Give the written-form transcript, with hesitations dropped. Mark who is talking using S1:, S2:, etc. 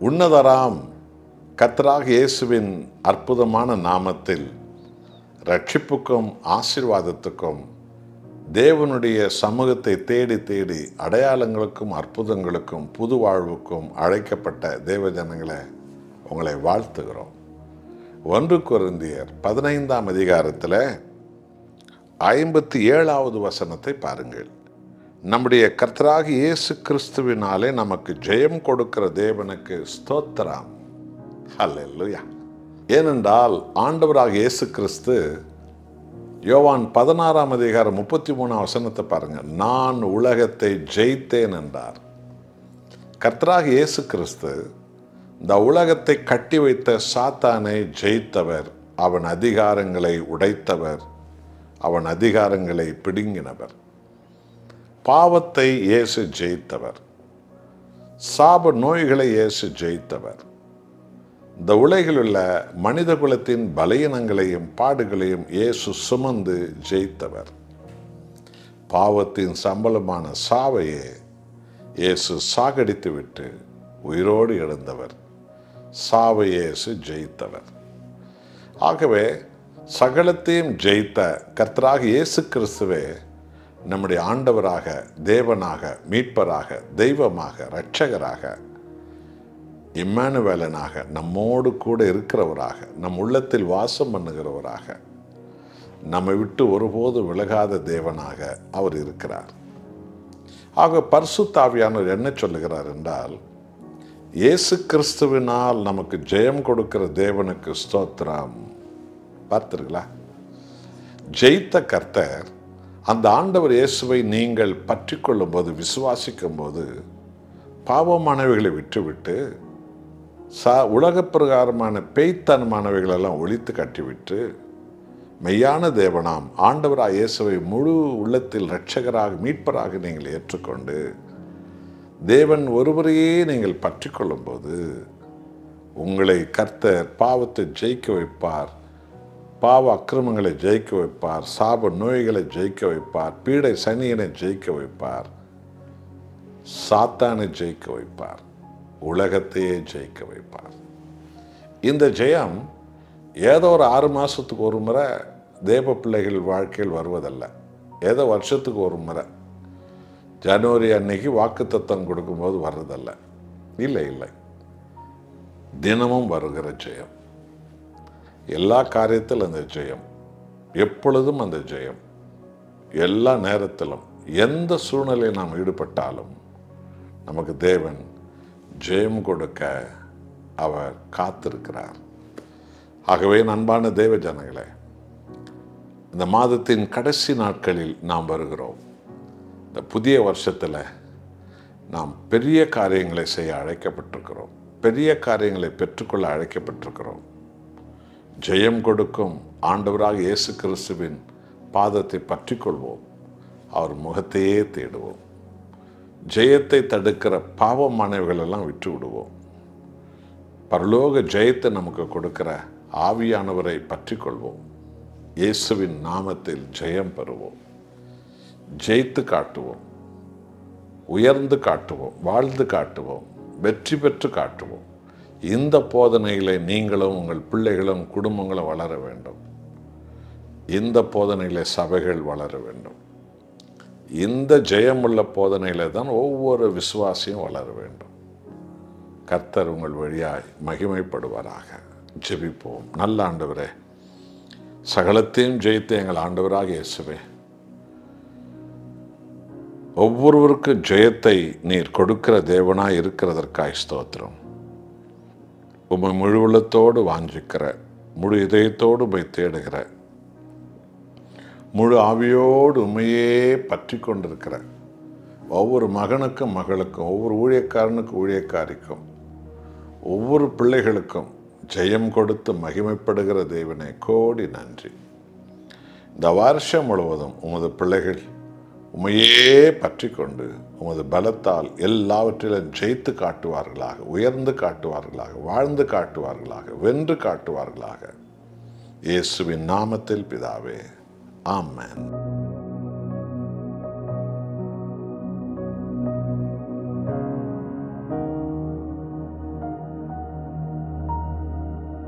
S1: உன்னதராம் கர்த்தராகிய இயேசுவின் அற்புதமான நாமத்தில் ரட்சிப்புக்கும் ஆசீர்வாதத்துக்கும் தேவனுடைய சமூகத்தை தேடி தேடி அடையாளங்களுக்கும் அற்புதங்களுக்கும் புது வாழ்வுக்கும் அழைக்கப்பட்ட தேவஜனங்களை உங்களை வாழ்த்துகிறோம். 1 கொரிந்தியர் 15ஆம் அதிகாரத்தில் 57வது வசனத்தை பாருங்கள். நம்முடைய கர்த்தராகிய இயேசு கிறிஸ்துவினாலே நமக்கு ஜெயம் கொடுக்கிற தேவனுக்கு ஸ்தோத்திரம். ஹல்லேலூயா. ஏனென்றால் ஆண்டவராகிய இயேசு கிறிஸ்து யோவான் 16ஆம் அதிகாரம் 33ஆம் வசனத்தை பாருங்க. நான் உலகத்தை ஜெயித்தேன் என்றார். கர்த்தராகிய இயேசு கிறிஸ்து இந்த உலகத்தை கட்டி வைத்த சாத்தானை ஜெயித்தவர். அவன் அதிகாரங்களை உடைத்தவர். அவன் அதிகாரங்களை பிடுங்கினவர். பாவத்தை இயேசு ஜெயித்தவர். சாப நோய்களை இயேசு ஜெயித்தவர். இந்த உலகில் உள்ள மனித குலத்தின் பலவீனங்களையும் பாடுகளையும் இயேசு சுமந்து ஜெயித்தவர். பாவத்தின் சம்பளமான சாவையே இயேசு சாகடித்து விட்டு உயிரோடு எழுந்தவர். சாவை இயேசு ஜெயித்தவர். ஆகவே சகலத்தையும் ஜெயித்த கர்த்தராகிய இயேசு கிறிஸ்துவே நம்முடைய ஆண்டவராக, தேவனாக, மீட்பராக, தெய்வமாக, இரட்சகராக, இம்மானுவேலனாக, நம்மோடு கூட இருக்கிறவராக, நம் உள்ளத்தில் வாசம் பண்ணுகிறவராக, நம்மை விட்டு ஒருபோது விலகாத தேவனாக அவர் இருக்கிறார். ஆக பரிசுத்த ஆவியானவர் என்ன சொல்லுகிறார் என்றால், இயேசு கிறிஸ்துவினால் நமக்கு ஜெயம் கொடுக்கிற தேவனுக்கு ஸ்தோத்திரம். பார்த்தீர்களா? ஜெயித்த கர்த்தர் அந்த ஆண்டவர் இயேசுவை நீங்கள் பற்றி கொள்ளும் போது, விசுவாசிக்கும் போது, பாவமானவைகளை விட்டுவிட்டு உலக பிரகாரமான பேய்த்தனமானவைகளெல்லாம் ஒழித்து கட்டிவிட்டு மெய்யான தேவனாம் ஆண்டவராக இயேசுவை முழு உள்ளத்தில் இரட்சகராக, மீட்பராக நீங்கள் ஏற்றுக்கொண்டு தேவன் ஒருவரையே நீங்கள் பற்றி கொள்ளும்போது உங்களை கர்த்தர் பாவத்தை ஜெயிக்க வைப்பார். பாவ அக்கிரமங்களை ஜெயிக்க வைப்பார். சாப நோய்களை ஜெயிக்க வைப்பார். பீடை சனியனை ஜெயிக்க வைப்பார். சாத்தானை ஜெயிக்க வைப்பார். உலகத்தையே ஜெயிக்க வைப்பார். இந்த ஜெயம் ஏதோ ஒரு 6 மாதத்துக்கு ஒரு முறை தேவ பிள்ளைகள் வாழ்க்கையில் வருவதல்ல. ஏதோ வருஷத்துக்கு ஒரு முறை ஜனவரி அன்னைக்கு வாக்குத்தத்தம் கொடுக்கும்போது வர்றதல்ல. இல்லை இல்லை, தினமும் வருகிற ஜெயம். எல்லா காரியத்திலும் அந்த ஜெயம், எப்பொழுதும் அந்த ஜெயம், எல்லா நேரத்திலும் எந்த சூழ்நிலையில் நாம் ஈடுபட்டாலும் நமக்கு தேவன் ஜெயம் கொடுக்க அவர் காத்திருக்கிறார். ஆகவே அன்பான தேவ ஜனங்களே, இந்த மாதத்தின் கடைசி நாட்களில் நாம் வருகிறோம். இந்த புதிய வருஷத்தில் நாம் பெரிய காரியங்களை செய்ய அழைக்கப்பட்டிருக்கிறோம். பெரிய காரியங்களை பெற்றுக்கொள்ள அழைக்கப்பட்டிருக்கிறோம். ஜெயம் கொடுக்கும் ஆண்டவராக இயேசு கிறிஸ்துவின் பாதத்தை பற்றி கொள்வோம். அவர் முகத்தையே தேடுவோம். ஜெயத்தை தடுக்கிற பாவமானவைகளெல்லாம் விட்டு விடுவோம். பரலோக ஜெயத்தை நமக்கு கொடுக்கிற ஆவியானவரை பற்றி கொள்வோம். இயேசுவின் நாமத்தில் ஜெயம் பெறுவோம். ஜெயித்து காட்டுவோம். உயர்ந்து காட்டுவோம். வாழ்ந்து காட்டுவோம். வெற்றி பெற்று காட்டுவோம். இந்த போதனைகளை நீங்களும் உங்கள் பிள்ளைகளும் குடும்பங்களும் வளர வேண்டும். இந்த போதனைகளை சபைகள் வளர வேண்டும். இந்த ஜெயமுள்ள போதனைகளை தான் ஒவ்வொரு விசுவாசியும் வளர வேண்டும். கர்த்தர் உங்கள் வழியாய் மகிமைப்படுவாராக. ஜெபிப்போம். நல்ல ஆண்டவரே, சகலத்தையும் ஜெயித்த எங்கள் ஆண்டவராக இயேசுவே, ஒவ்வொருவருக்கும் ஜெயத்தை நீர் கொடுக்கிற தேவனாய் இருக்கிறதற்காய் ஸ்தோத்திரம். உம்மை முழு உள்ளத்தோடு வாஞ்சிக்கிற, முழு இதயத்தோடு போய் தேடுகிற, முழு ஆவியோடு உண்மையே பற்றி கொண்டிருக்கிற ஒவ்வொரு மகனுக்கும் மகளுக்கும், ஒவ்வொரு ஊழியக்காரனுக்கும் ஊழியக்காரிக்கும், ஒவ்வொரு பிள்ளைகளுக்கும் ஜெயம் கொடுத்து மகிமைப்படுகிற தேவனே, கோடி நன்றி. இந்த வருஷம் முழுவதும் உமது பிள்ளைகள் உமையே பற்றி கொண்டு உமது பலத்தால் எல்லாவற்றிலும் ஜெயித்து காட்டுவார்களாக, உயர்ந்து காட்டுவார்களாக, வாழ்ந்து காட்டுவார்களாக, வென்று காட்டுவார்களாக. இயேசுவின் நாமத்தில் பிதாவே, ஆமென்.